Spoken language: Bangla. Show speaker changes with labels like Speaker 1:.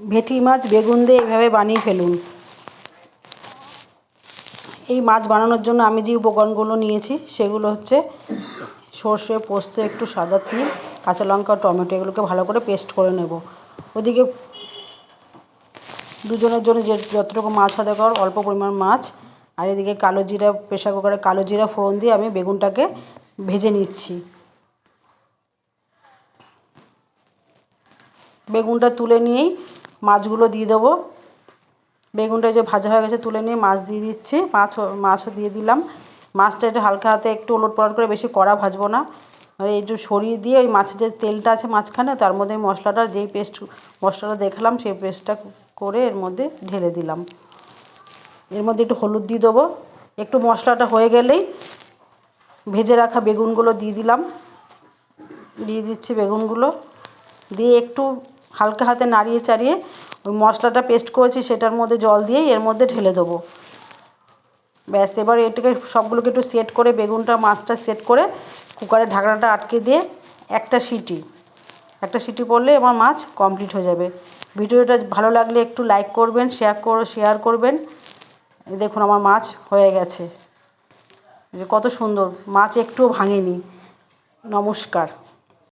Speaker 1: ভেটকি মাছ বেগুন দিয়ে এইভাবে বানিয়ে ফেলুন। এই মাছ বানানোর জন্য আমি যে উপকরণগুলো নিয়েছি সেগুলো হচ্ছে সর্ষে, পোস্ত, একটু সাদা তিল, কাঁচা লঙ্কা, টমেটো, এগুলোকে ভালো করে পেস্ট করে নেব। ওদিকে দুজনের জন্য যতটুকু মাছ হতে পারে অল্প পরিমাণ মাছ, আর এদিকে কালো জিরা, প্রেসার কুকারে কালো জিরা ফোড়ন দিয়ে আমি বেগুনটাকে ভেজে নিচ্ছি। বেগুনটা তুলে নিয়েই মাছগুলো দিয়ে দেবো। বেগুনটা যে ভাজা হয়ে গেছে তুলে নিয়ে মাছ দিয়ে দিচ্ছি। মাছও দিয়ে দিলাম। মাছটা একটু হালকা হাতে একটু ওলটপালট করে, বেশি কড়া ভাজবো না। আর একটু সরিয়ে দিয়ে ওই মাছের যে তেলটা আছে মাঝখানে, তার মধ্যে মশলাটা, যেই মশলাটা দেখালাম সেই পেস্টটা করে এর মধ্যে ঢেলে দিলাম। এর মধ্যে একটু হলুদ দিয়ে দেবো। একটু মশলাটা হয়ে গেলেই ভেজে রাখা বেগুনগুলো দিয়ে দিলাম। দিয়ে দিচ্ছি বেগুনগুলো, দিয়ে একটু হালকা হাতে নাড়িয়ে চাড়িয়ে ওই মশলাটা পেস্ট করেছি সেটার মধ্যে জল দিয়ে এর মধ্যে ঢেলে দেবো। ব্যাস, এবার এটাকে সবগুলোকে একটু সেট করে, বেগুনটা মাছটা সেট করে কুকারের ঢাকনাটা আটকে দিয়ে একটা সিটি পড়লে আমার মাছ কমপ্লিট হয়ে যাবে। ভিডিওটা ভালো লাগলে একটু লাইক করবেন, শেয়ার করবেন। দেখুন আমার মাছ হয়ে গেছে। কত সুন্দর, মাছ একটুও ভাঙেনি। নমস্কার।